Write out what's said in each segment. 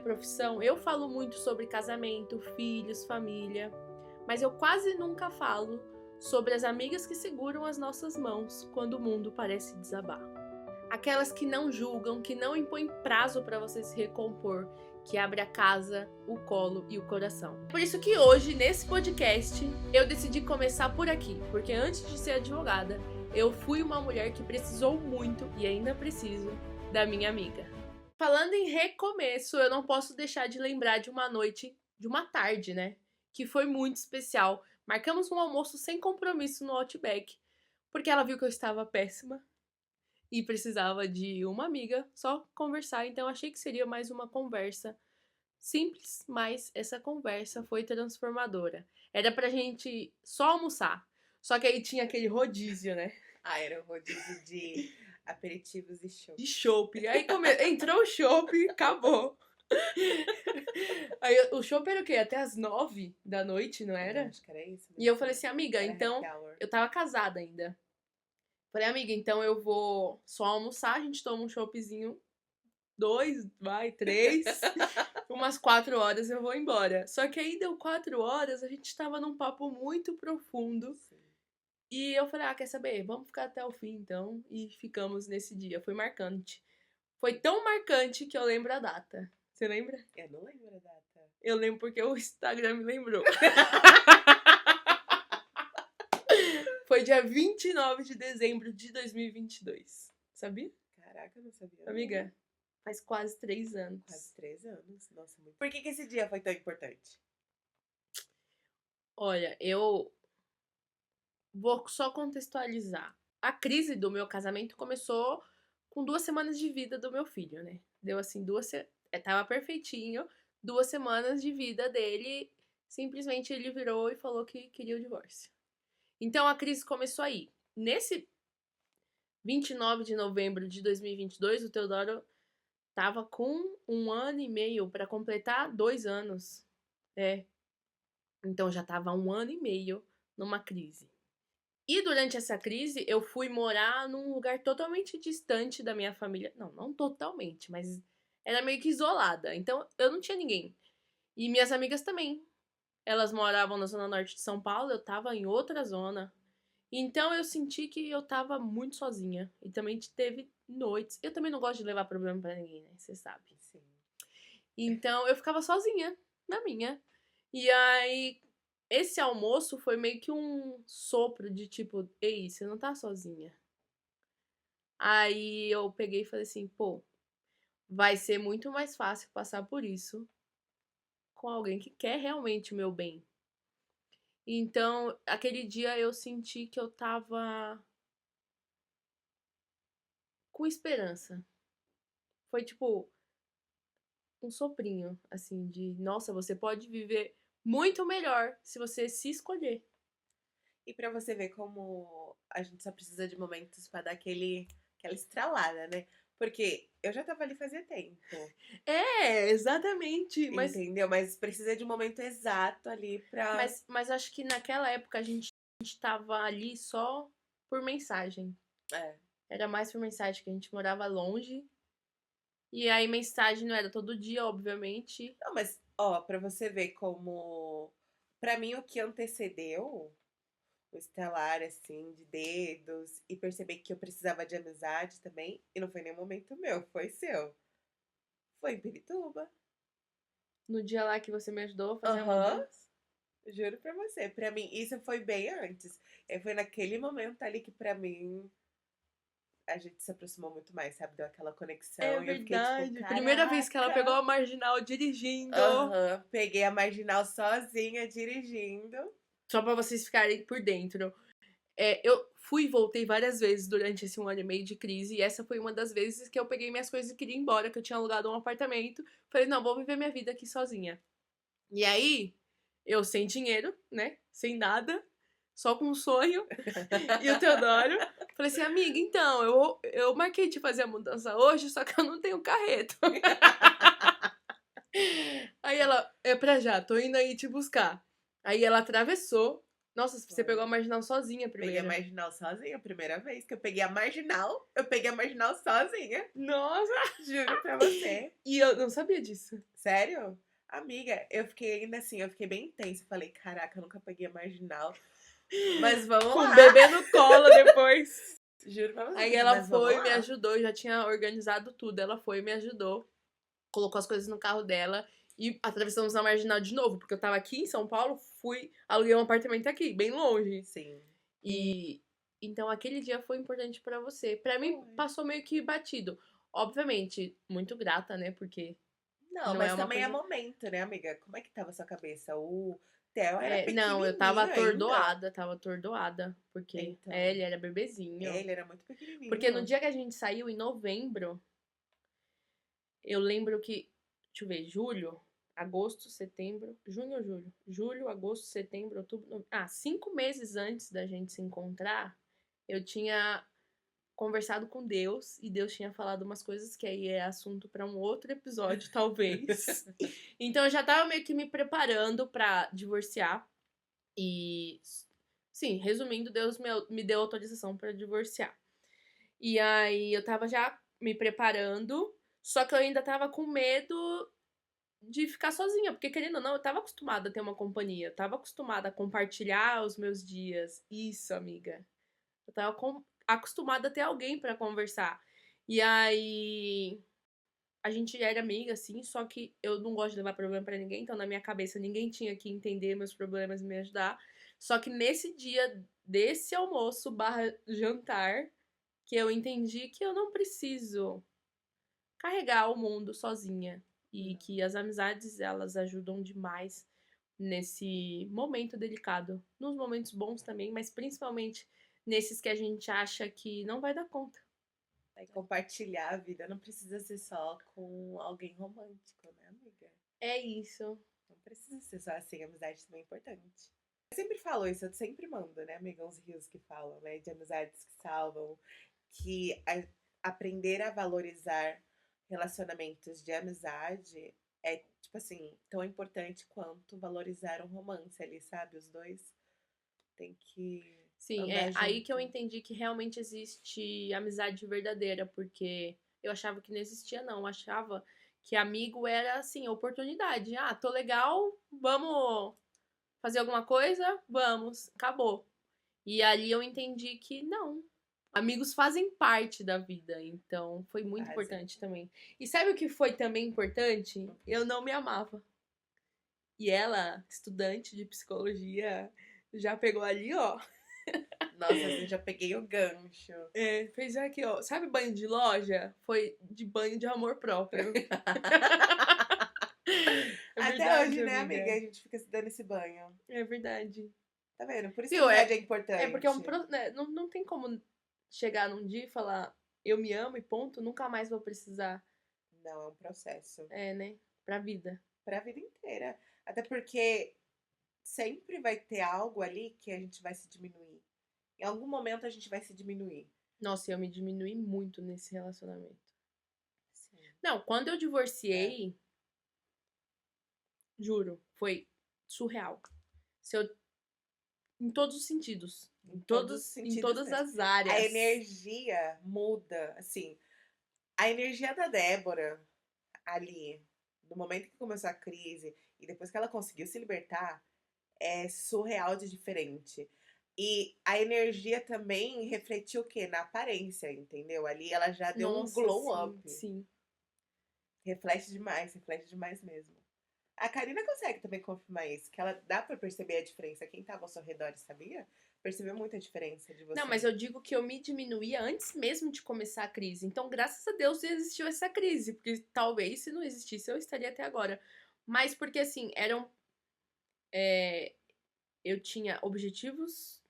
profissão, eu falo muito sobre casamento, filhos, família, mas eu quase nunca falo sobre as amigas que seguram as nossas mãos quando o mundo parece desabar. Aquelas que não julgam, que não impõem prazo para você se recompor, que abre a casa, o colo e o coração. Por isso que hoje, nesse podcast, eu decidi começar por aqui, porque antes de ser advogada, eu fui uma mulher que precisou muito, e ainda preciso, da minha amiga. Falando em recomeço, eu não posso deixar de lembrar de uma noite, de uma tarde, né? Que foi muito especial. Marcamos um almoço sem compromisso no Outback, porque ela viu que eu estava péssima e precisava de uma amiga, só conversar. Então achei que seria mais uma conversa simples, mas essa conversa foi transformadora. Era pra gente só almoçar, só que aí tinha aquele rodízio, né? Ah, era um rodízio de aperitivos e chopp. De chopp. Aí entrou o chopp e acabou. Aí o chopp era o quê? Até as 9 da noite, não era? Acho que era isso. E eu falei assim, amiga, Era então... happy hour. Eu tava casada ainda. Falei, amiga, então eu vou só almoçar, a gente toma um choppzinho, 2, 3, umas 4 horas eu vou embora. Só que aí deu 4 horas, a gente tava num papo muito profundo. Sim. E eu falei, quer saber? Vamos ficar até o fim, então. E ficamos nesse dia. Foi marcante. Foi tão marcante que eu lembro a data. Você lembra? Eu não lembro a data. Eu lembro porque o Instagram me lembrou. Foi dia 29 de dezembro de 2022. Sabia? Caraca, eu não sabia. Amiga, faz quase 3 anos. Quase 3 anos. Nossa, muito. Por que esse dia foi tão importante? Olha, eu vou só contextualizar. A crise do meu casamento começou com 2 semanas de vida do meu filho, né? Deu assim, tava perfeitinho. 2 semanas de vida dele, simplesmente ele virou e falou que queria o divórcio. Então a crise começou aí. Nesse 29 de novembro de 2022, o Teodoro tava com 1 ano e meio para completar 2 anos. Então já tava 1 ano e meio numa crise. E durante essa crise, eu fui morar num lugar totalmente distante da minha família. Não totalmente, mas era meio que isolada. Então eu não tinha ninguém. E minhas amigas também. Elas moravam na zona norte de São Paulo, eu tava em outra zona. Então eu senti que eu tava muito sozinha. E também teve noites. Eu também não gosto de levar problema pra ninguém, né? Você sabe. Sim. Então eu ficava sozinha, na minha. E aí, esse almoço foi meio que um sopro de tipo, ei, você não tá sozinha. Aí eu peguei e falei assim, pô, vai ser muito mais fácil passar por isso com alguém que quer realmente o meu bem. Então, aquele dia eu senti que eu tava com esperança. Foi tipo um soprinho, assim, de nossa, você pode viver muito melhor se você se escolher. E pra você ver como a gente só precisa de momentos pra dar aquela estralada, né? Porque eu já tava ali fazia tempo. Exatamente. Entendeu? Mas precisa de um momento exato ali pra. Mas acho que naquela época a gente tava ali só por mensagem. É. Era mais por mensagem, que a gente morava longe. E aí mensagem não era todo dia, obviamente. Não, mas, ó, pra você ver como. Pra mim, o que antecedeu o estalar, assim, de dedos e perceber que eu precisava de amizade também, e não foi nenhum momento meu, foi seu. Foi em Pirituba. No dia lá que você me ajudou a fazer a Aham. mudança. Juro pra você. Pra mim, isso foi bem antes. Foi naquele momento ali que, pra mim, a gente se aproximou muito mais, sabe? Deu aquela conexão. É E eu fiquei verdade. tipo, Primeira vez que ela pegou caraca. a marginal dirigindo. Aham. Peguei a marginal sozinha, dirigindo. Só pra vocês ficarem por dentro. Eu fui e voltei várias vezes durante esse 1 ano e meio de crise. E essa foi uma das vezes que eu peguei minhas coisas e queria ir embora, que eu tinha alugado um apartamento. Falei, não, vou viver minha vida aqui sozinha. E aí, eu sem dinheiro, né? Sem nada. Só com um sonho. E o Teodoro. Falei assim, amiga, então, eu marquei de fazer a mudança hoje, só que eu não tenho carreto. Aí ela, é pra já, tô indo aí te buscar. Aí ela atravessou Nossa, você Foi. pegou a marginal sozinha Peguei a primeiro. marginal sozinha, a primeira vez que eu peguei a marginal, eu peguei a marginal sozinha. Nossa! Juro pra você. E eu não sabia disso. Sério? Amiga, eu fiquei ainda assim, eu fiquei bem intensa. Falei, caraca, eu nunca peguei a marginal. Mas vamos Com o lá. bebê no colo depois. Juro pra vocês, Aí ela mas vamos foi, me lá. ajudou, eu já tinha organizado tudo. Ela foi, me ajudou, colocou as coisas no carro dela e atravessamos a marginal de novo, porque eu tava aqui em São Paulo, aluguei um apartamento aqui, bem longe. Sim. E então aquele dia foi importante pra você. Pra mim Foi. passou meio que batido. Obviamente, muito grata, né? Porque Não, não é mas uma também é coisa. momento, né, amiga? Como é que tava a sua cabeça? O Theo era Não, eu pequenininho tava ainda. atordoada, porque Então, ele era bebezinho. ele era muito Porque no pequenininho. dia que a gente saiu, em novembro, eu lembro que, deixa eu ver, julho, agosto, setembro, junho ou julho? Julho, agosto, setembro, outubro, 5 meses antes da gente se encontrar, eu tinha conversado com Deus e Deus tinha falado umas coisas que aí é assunto pra um outro episódio, talvez. Então eu já tava meio que me preparando pra divorciar e, sim, resumindo, Deus me deu autorização pra divorciar. E aí eu tava já me preparando, só que eu ainda tava com medo de ficar sozinha, porque querendo ou não, eu tava acostumada a ter uma companhia, eu tava acostumada a compartilhar os meus dias. Isso, amiga. Eu tava acostumada a ter alguém pra conversar. E aí a gente era amiga, assim, só que eu não gosto de levar problema pra ninguém, então na minha cabeça ninguém tinha que entender meus problemas e me ajudar. Só que nesse dia desse almoço barra jantar, que eu entendi que eu não preciso carregar o mundo sozinha e Não. que as amizades elas ajudam demais nesse momento delicado, nos momentos bons também, mas principalmente nesses que a gente acha que não vai dar conta. É, compartilhar a vida não precisa ser só com alguém romântico, né, amiga? É isso. Não precisa ser só assim, a amizade também é importante. Eu sempre falo isso, eu sempre mando, né, amiga, uns rios que falam, né, de amizades que salvam, que aprender a valorizar relacionamentos de amizade é, tipo assim, tão importante quanto valorizar um romance ali, sabe? Os dois têm que Sim, andar é aí que eu junto. entendi que realmente existe amizade verdadeira, porque eu achava que não existia, não. Eu achava que amigo era assim, oportunidade. Ah, tô legal, vamos fazer alguma coisa? Vamos, acabou. E ali eu entendi que não. Amigos fazem parte da vida, então foi muito Fazem. importante também. E sabe o que foi também importante? Eu não me amava. E ela, estudante de psicologia, já pegou ali, ó. Nossa, assim, já peguei o gancho. É, fez aqui, ó. Sabe banho de loja? Foi de banho de amor próprio. É Até verdade, hoje, né, amiga? A amiga. gente fica se dando esse banho. É verdade. Tá vendo? Por isso que Viu? amizade É, é é porque é um. importante. Né, não tem como chegar num dia e falar eu me amo e ponto, nunca mais vou precisar. Não, é um processo. É, né? Pra vida. Pra vida inteira. Até porque sempre vai ter algo ali que a gente vai se diminuir. Em algum momento a gente vai se diminuir. Nossa, eu me diminui muito nesse relacionamento. Sim. Não, quando eu É. divorciei, juro, foi surreal. Se eu, em todos os sentidos. Em todos os Em sentidos todas mesmo. as A áreas. energia muda, assim. A energia da Débora ali, no momento que começou a crise e depois que ela conseguiu se libertar, é surreal de diferente. E a energia também refletiu o quê? Na aparência, entendeu? Ali ela já deu um Nossa, glow sim, up. sim. Reflete demais mesmo. A Karina consegue também confirmar isso, que ela dá pra perceber a diferença. Quem tava ao seu redor, sabia? Percebeu muita diferença de Não, você. mas eu digo que eu me diminuía antes mesmo de começar a crise. Então, graças a Deus existiu essa crise, porque talvez se não existisse eu estaria até agora. Mas porque assim, eu tinha objetivos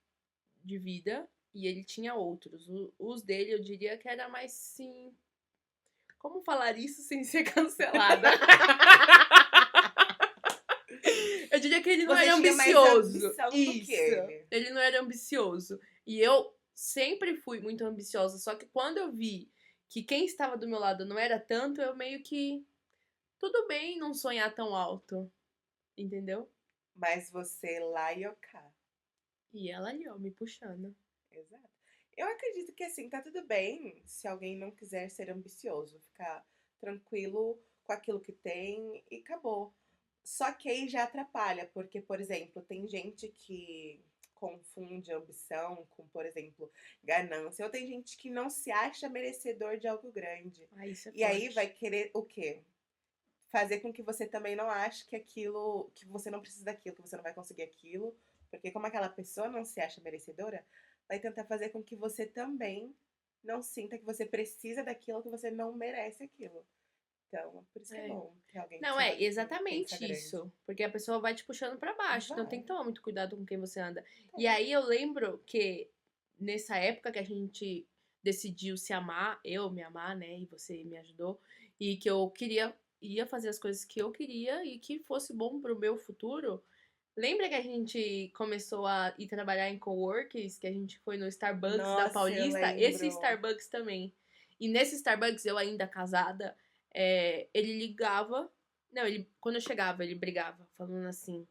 de vida e ele tinha outros. Os dele eu diria que era mais sim. Como falar isso sem ser cancelada? Eu diria que ele não Você era tinha mais ambicioso. ambição do que Isso. ele. Ele não era ambicioso. E eu sempre fui muito ambiciosa. Só que quando eu vi que quem estava do meu lado não era tanto, eu meio que. Tudo bem não sonhar tão alto. Entendeu? Mas você lá e eu cá. E ela ali, ó, me puxando. Exato. Eu acredito que, assim, tá tudo bem se alguém não quiser ser ambicioso, ficar tranquilo com aquilo que tem e acabou. Só que aí já atrapalha, porque, por exemplo, tem gente que confunde ambição com, por exemplo, ganância, ou tem gente que não se acha merecedor de algo grande. Ah, isso é E aí forte. vai querer o quê? Fazer com que você também não ache que aquilo, que você não precisa daquilo, que você não vai conseguir aquilo, porque como aquela pessoa não se acha merecedora, vai tentar fazer com que você também não sinta que você precisa daquilo, que você não merece aquilo. Então, por isso que é É. bom ter alguém do Não, seu é lado que pensa exatamente grande. isso. Porque a pessoa vai te puxando pra baixo. Então tem Vai. que tomar muito cuidado com quem você anda. E Tem. aí eu lembro que nessa época que a gente decidiu se amar, eu me amar, né? E você me ajudou. E que eu ia fazer as coisas que eu queria e que fosse bom pro meu futuro. Lembra que a gente começou a ir trabalhar em coworkers? Que a gente foi no Starbucks da Nossa, eu Paulista? Esse lembro. Starbucks também. E nesse Starbucks, eu ainda casada, ele ligava. Não, quando eu chegava, ele brigava, falando assim: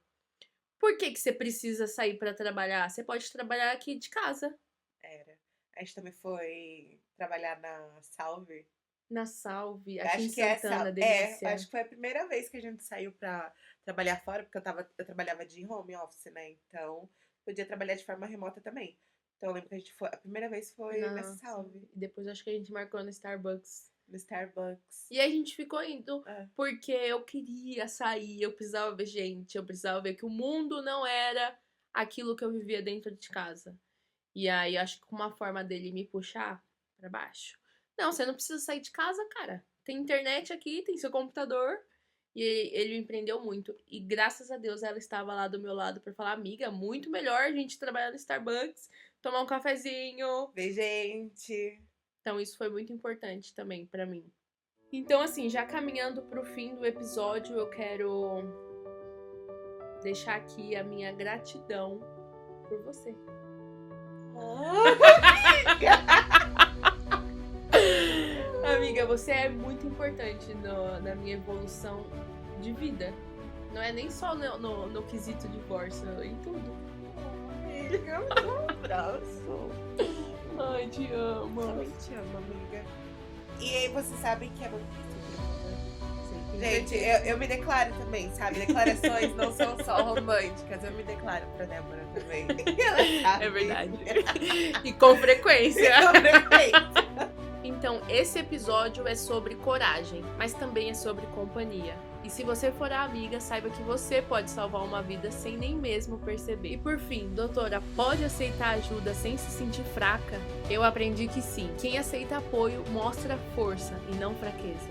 por que que você precisa sair pra trabalhar? Você pode trabalhar aqui de casa. Era. A gente também foi trabalhar na Salve. Na Salve, Eu aqui em acho que é Santana, acho delícia. que foi a primeira vez que a gente saiu pra trabalhar fora, porque eu trabalhava de home office, né? Então, podia trabalhar de forma remota também. Então, eu lembro que a gente foi, a primeira vez foi nessa Salve, E depois acho que a gente marcou no Starbucks. no Starbucks. E a gente ficou indo É. porque eu queria sair, eu precisava ver gente, eu precisava ver que o mundo não era aquilo que eu vivia dentro de casa. E aí acho que uma forma dele me puxar pra baixo. Não, você não precisa sair de casa, cara. Tem internet aqui, tem seu computador. E ele me empreendeu muito. E graças a Deus ela estava lá do meu lado pra falar: amiga, muito melhor a gente trabalhar no Starbucks, tomar um cafezinho. Ver gente. Então isso foi muito importante também pra mim. Então, assim, já caminhando pro fim do episódio, eu quero deixar aqui a minha gratidão por você. Amiga, você é muito importante na minha evolução de vida. Não é nem só no quesito divórcio, em tudo. Amiga, um abraço. Ai, te amo. Também te amo, amiga. E aí você sabe que é muito Sim, Gente, eu me declaro também, sabe? Declarações não são só românticas, eu me declaro pra Débora também. Ela sabe. É verdade. E com frequência. Com frequência. Então, esse episódio é sobre coragem, mas também é sobre companhia. E se você for a amiga, saiba que você pode salvar uma vida sem nem mesmo perceber. E por fim, doutora, pode aceitar ajuda sem se sentir fraca? Eu aprendi que sim. Quem aceita apoio mostra força e não fraqueza.